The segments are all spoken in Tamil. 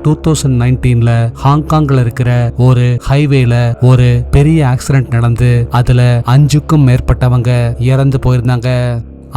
2019ல ஹாங்காங்ல இருக்கிற ஒரு ஹைவேல ஒரு பெரிய ஆக்சிடென்ட் நடந்து அதுல 5க்கும் மேற்பட்டவங்க இறந்து போயிருந்தாங்க.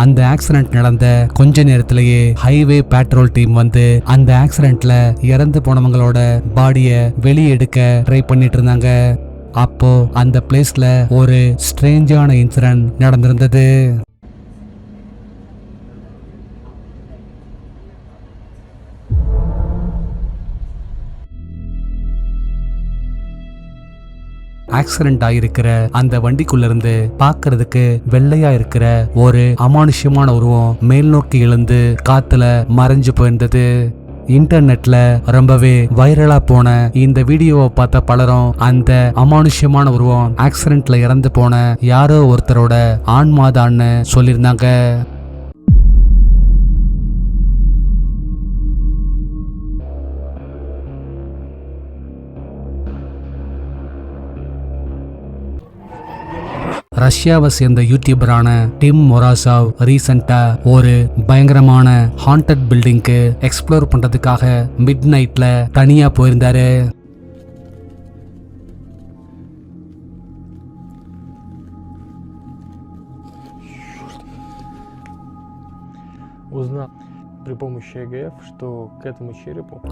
அந்த ஆக்சிடென்ட் நடந்த கொஞ்ச நேரத்திலேயே ஹைவே பேட்ரோல் டீம் வந்து அந்த ஆக்சிடென்ட்ல இறந்து போனவங்களோட பாடிய வெளியே எடுக்க ட்ரை பண்ணிட்டு இருந்தாங்க. அப்போ அந்த பிளேஸ்ல ஒரு ஸ்ட்ரேஞ்சான இன்சிடென்ட் நடந்திருந்தது. ஆக்சிடென்ட் ஆயிருக்கிற அந்த வண்டிக்குள்ள இருந்து பாக்குறதுக்கு வெள்ளையா இருக்கிற ஒரு அமானுஷ்யமான உருவம் மேல் நோக்கி எழுந்து காத்துல மறைஞ்சு போயிருந்தது. இன்டர்நெட்ல ரொம்பவே வைரலா போன இந்த வீடியோவை பார்த்த பலரும் அந்த அமானுஷ்யமான உருவம் ஆக்சிடென்ட்ல இறந்து போன யாரோ ஒருத்தரோட ஆன்மாதான்னு சொல்லியிருந்தாங்க. ரஷ்யாவை சேர்ந்த யூடியூபரான டிம் மொராசாவ் ரீசெண்டா ஒரு பயங்கரமான ஹாண்டட் பில்டிங்க்கு எக்ஸ்ப்ளோர் பண்றதுக்காக மிட் நைட்ல தனியா போயிருந்தாரு.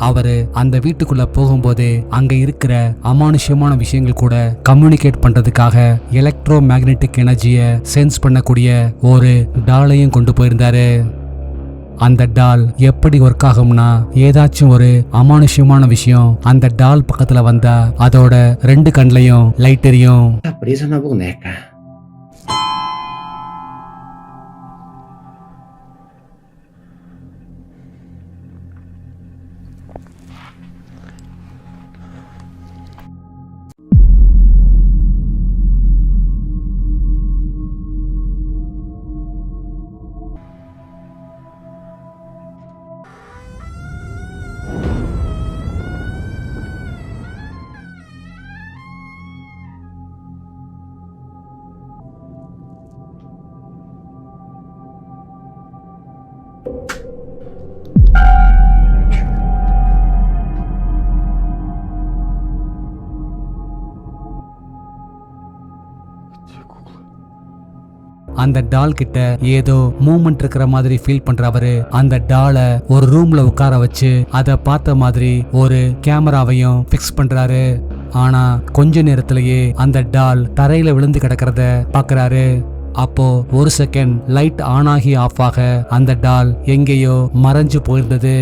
அவரு அந்த வீட்டுக்குள்ள போகும்போது அங்க இருக்கிற அமானுஷ்யமான விஷயங்கள் கூட கம்யூனிகேட் பண்றதுக்காக எலக்ட்ரோ மேக்னெட்டிக் எனர்ஜிய சென்ஸ் பண்ணக்கூடிய ஒரு டாலையும் கொண்டு போயிருந்தாரு. அந்த டால் எப்படி ஒர்க் ஆகும்னா, ஏதாச்சும் ஒரு அமானுஷ்யமான விஷயம் அந்த டால் பக்கத்துல வந்தா அதோட 2 கண்லையும் லைட் எரியும். அந்த டால் கிட்ட ஏதோ மூவ்மெண்ட் இருக்கிற மாதிரி ஃபீல் பண்றவரு அந்த டாலை ஒரு ரூம்ல உட்கார வச்சு அதை பார்த்த மாதிரி ஒரு கேமராவையும் பிக்ஸ் பண்றாரு. ஆனா கொஞ்ச நேரத்திலேயே அந்த டால் தரையில விழுந்து கிடக்கிறத பாக்குறாரு. அப்போ ஒரு செகண்ட் லைட் ஆன் ஆகி ஆஃப் ஆக அந்த டால் எங்கேயோ மறைஞ்சு போயிருந்தது.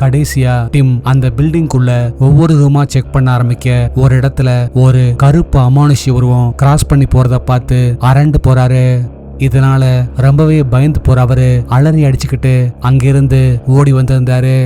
கடைசியா டிம் அந்த பில்டிங்குள்ள ஒவ்வொரு ரூமா செக் பண்ண ஆரம்பிக்க ஒரு இடத்துல ஒரு கருப்பு அமானுஷ்ய உருவம் கிராஸ் பண்ணி போறத பார்த்து அரண்டு போறாரு. இதனால ரொம்பவே பயந்து போற அவரு அலறி அடிச்சுக்கிட்டு அங்கிருந்து ஓடி வந்திருந்தாரு.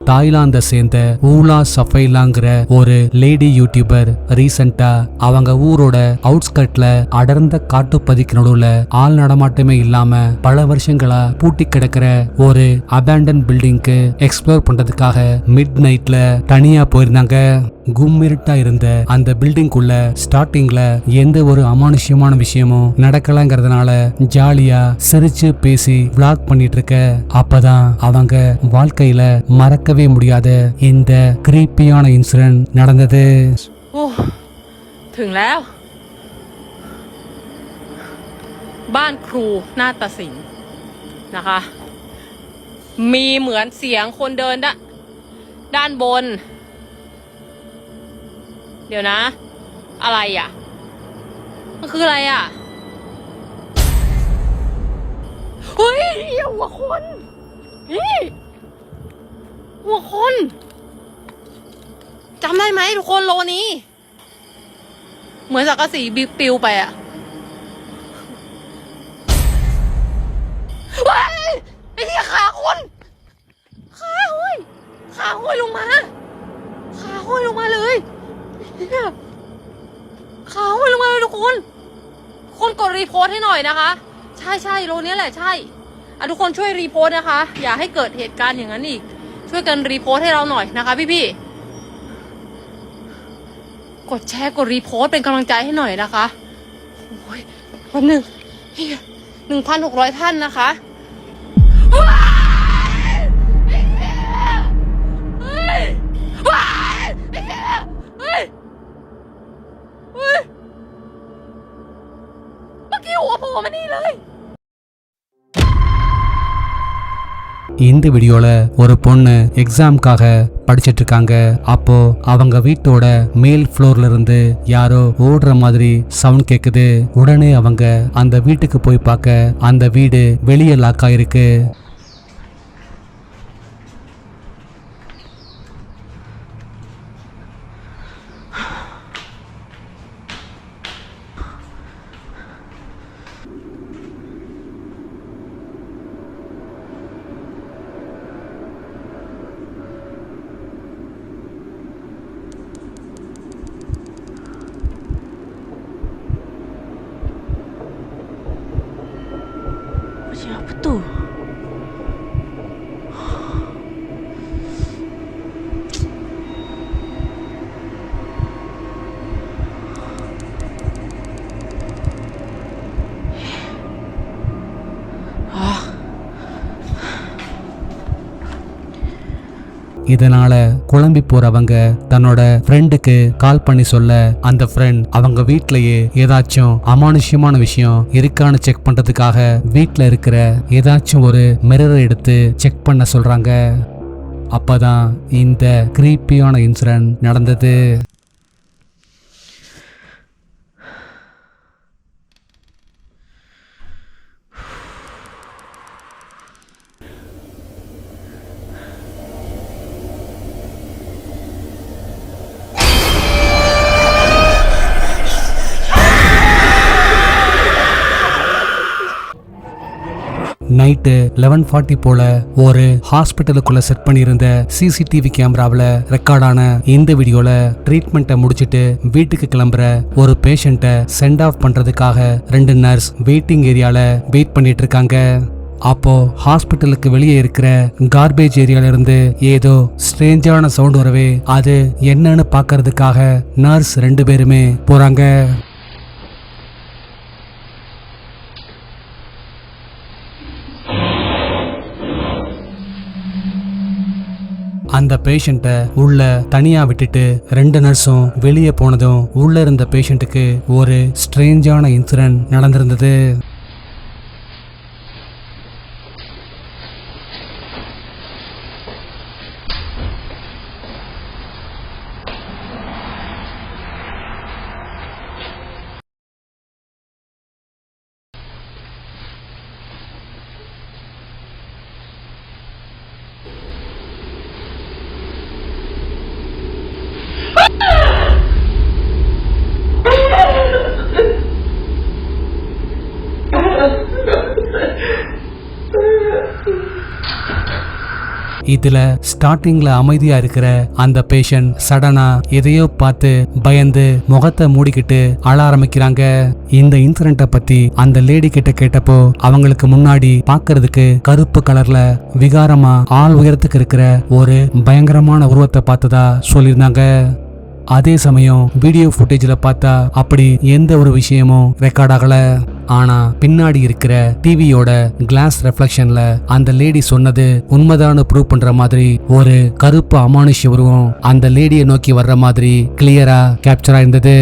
தாய்லாந்தை சேர்ந்த ஊலா சஃபைலாங்கிற ஒரு லேடி யூடியூபர் ரீசெண்டா அவங்க ஊரோட அவுட்ஸ்கட்ல அடர்ந்த காட்டுப்பதிக்கு நடுவுல ஆள் நடமாட்டமே இல்லாம பல வருஷங்களா பூட்டி கிடக்கிற ஒரு அபேண்டன் பில்டிங்க்கு எக்ஸ்ப்ளோர் பண்றதுக்காக மிட் நைட்ல தனியா போயிருந்தாங்க. கும்மிருட்டா இருந்த அந்த பில்டிங்குள்ள ஸ்டார்டிங்ல எந்த ஒரு அமானுஷ்யமான விஷயமும் நடக்கலங்கிறதுனால ஜாலியா சிரிச்சு பேசி விளாக் பண்ணிட்டு இருக்க அப்பதான் அவங்க வாழ்க்கையில மறக்கவே முடியாத இந்த கிரீப்பியான இன்சிடென்ட் நடந்தது.ถึงแล้วบ้านครูนาฏศิลป์นะคะมีเหมือนเสียงคนเดินด้านบนเดี๋ยวนะอะไรอ่ะมันคืออะไรอ่ะเฮ้ยหัวคนนี่หัวคนจำได้ไหมทุกคนโลนี้เหมือนสังกะสีปิวไปอ่ะเฮ้ยไอ้ที่ขาคนขาห้อยลงมาขาห้อยลงมาเลยขาห้อยลงมาเลยทุกคน คนกดรีโพสต์ให้หน่อยนะคะใช่โลนี้แหละใช่ทุกคนช่วยรีโพสต์นะคะอย่าให้เกิดเหตุการณ์อย่างนั้นอีกช่วยกันรีโพสต์ให้เราหน่อยนะคะพี่กดแชร์กดรีโพสต์เป็นกำลังใจให้หน่อยนะคะโอ้ยวัน1,600 ท่านนะคะเมื่อกี้หัวโผล่มานี่เลย இந்த வீடியோல ஒரு பொண்ணு எக்ஸாம்காக படிச்சிட்டு இருக்காங்க. அப்போ அவங்க வீட்டோட மேல் ஃப்ளோர்ல இருந்து யாரோ ஓடுற மாதிரி சவுண்ட் கேக்குது. உடனே அவங்க அந்த வீட்டுக்கு போய் பார்க்க அந்த வீடு வெளியே லாக் ஆயிருக்கு. Siapa tuh? இதனால குழம்பி போறவங்க தன்னோட ஃப்ரெண்டுக்கு கால் பண்ணி சொல்ல அந்த ஃப்ரெண்ட் அவங்க வீட்லயே ஏதாச்சும் அமானுஷ்யமான விஷயம் இருக்கான்னு செக் பண்றதுக்காக வீட்ல இருக்கிற ஏதாச்சும் ஒரு மிரரை எடுத்து செக் பண்ண சொல்றாங்க. அப்பதான் இந்த கிரீப்பியான இன்சிடென்ட் நடந்தது. நைட்டு 11:40 போல ஒரு ஹாஸ்பிட்டலுக்குள்ள செட் பண்ணியிருந்த சிசிடிவி கேமராவில் ரெக்கார்டான இந்த வீடியோல ட்ரீட்மெண்ட்டை முடிச்சிட்டு வீட்டுக்கு கிளம்புற ஒரு பேஷண்ட்டை சென்ட் ஆஃப் பண்றதுக்காக 2 நர்ஸ் வெயிட்டிங் ஏரியால வெயிட் பண்ணிட்டு இருக்காங்க. அப்போ ஹாஸ்பிட்டலுக்கு வெளியே இருக்கிற கார்பேஜ் ஏரியால இருந்து ஏதோ ஸ்ட்ரேஞ்சான சவுண்ட் வரவே அது என்னன்னு பாக்கிறதுக்காக நர்ஸ் 2 பேருமே போறாங்க. அந்த பேஷண்ட்டை உள்ள தனியா விட்டுட்டு 2 நர்ஸும் வெளியே போனதும் உள்ள இருந்த பேஷண்ட்டுக்கு ஒரு ஸ்ட்ரேஞ்சான இன்சிடென்ட் நடந்திருந்தது. இதுல ஸ்டார்டிங்ல அமைதியா இருக்கிற அந்த பேஷண்ட் சடனா எதையோ பார்த்து பயந்து முகத்தை மூடிக்கிட்டு அழ ஆரம்பிக்கிறாங்க. இந்த இன்சிடென்ட்டை பத்தி அந்த லேடி கிட்ட கேட்டப்போ அவங்களுக்கு முன்னாடி பாக்குறதுக்கு கருப்பு கலர்ல விகாரமா ஆள் உயரத்துக்கு இருக்கிற ஒரு பயங்கரமான உருவத்தை பார்த்ததா சொல்லியிருந்தாங்க. அதே சமயம் வீடியோ ஃபுட்டேஜ்ல பார்த்தா அப்படி எந்த ஒரு விஷயமும் ரெக்கார்ட் ஆகல. ஆனா பின்னாடி இருக்கிற டிவியோட கிளாஸ் ரெஃப்ளெக்ஷன்ல அந்த லேடி சொன்னது உண்மைதான்னு ப்ரூவ் பண்ற மாதிரி ஒரு கருப்பு அமானுஷ்ய உருவம் அந்த லேடியை நோக்கி வர்ற மாதிரி கிளியரா கேப்சர் ஆயிருந்தது.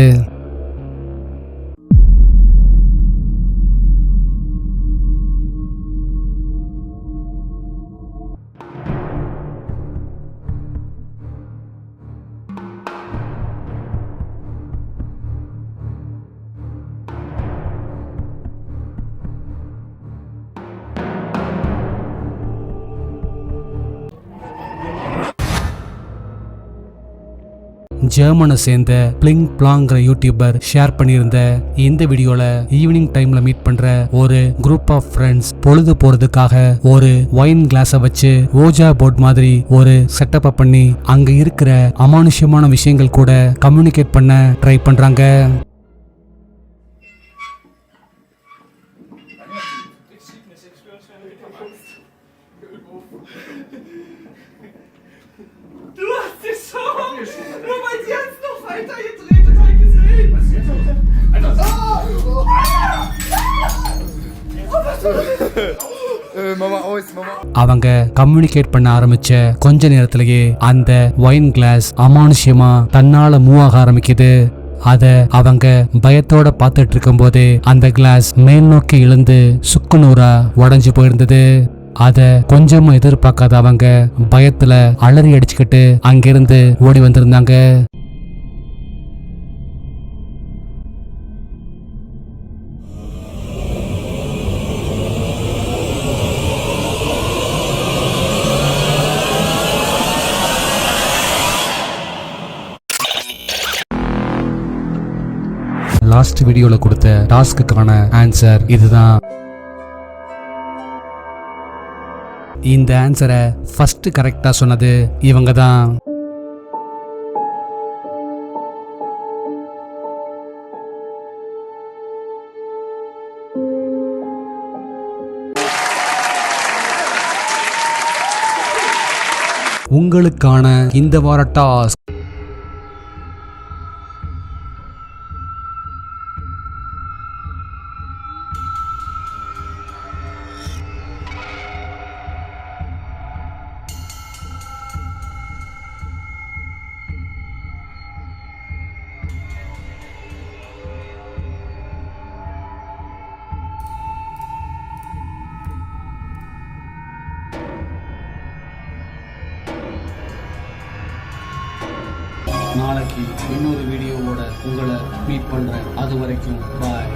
ஜெர்மனை சேர்ந்த பிளிங் பிளாங்கிற யூடியூபர் ஷேர் பண்ணியிருந்த இந்த வீடியோல ஈவினிங் டைம்ல மீட் பண்ற ஒரு குரூப் ஆஃப் ஃப்ரெண்ட்ஸ் பொழுது போறதுக்காக ஒரு ஒயின் கிளாஸை வச்சு ஓஜா போர்ட் மாதிரி ஒரு செட்டப்பை பண்ணி அங்க இருக்கிற அமானுஷ்யமான விஷயங்கள் கூட கம்யூனிகேட் பண்ண ட்ரை பண்றாங்க. Du hast die Show! Nur weil sie jetzt noch weiter gedreht hat, hab ich gesehen! Was ist jetzt los? Alter! Mama aus, Mama. அவங்க கம்யூனிகேட் பண்ண ஆரம்பிச்ச கொஞ்ச நேரத்திலேயே அந்த ஒயின் கிளாஸ் அமானுஷ்யமா தன்னால மூவ் ஆக ஆரம்பிக்குது. அத அவங்க பயத்தோட பார்த்துட்டு இருக்கும் போதே அந்த கிளாஸ் மேல் நோக்கி இழுந்து சுக்குநூறா உடைஞ்சு போயிருந்தது. அத கொஞ்சமும் எதிர்பார்க்காத அவங்க பயத்துல அலறி அடிச்சுக்கிட்டு அங்கிருந்து ஓடி வந்திருந்தாங்க. லாஸ்ட் வீடியோல கொடுத்த டாஸ்க்குக்கான ஆன்சர் இதுதான். இந்த ஆன்சரை ஃபர்ஸ்ட் கரெக்டா சொன்னது இவங்க தான். உங்களுக்கான இந்த வார டாஸ்க் நாளைக்கு இன்னொரு வீடியோவோட உங்களை மீட் பண்றேன். அது வரைக்கும் பாய்.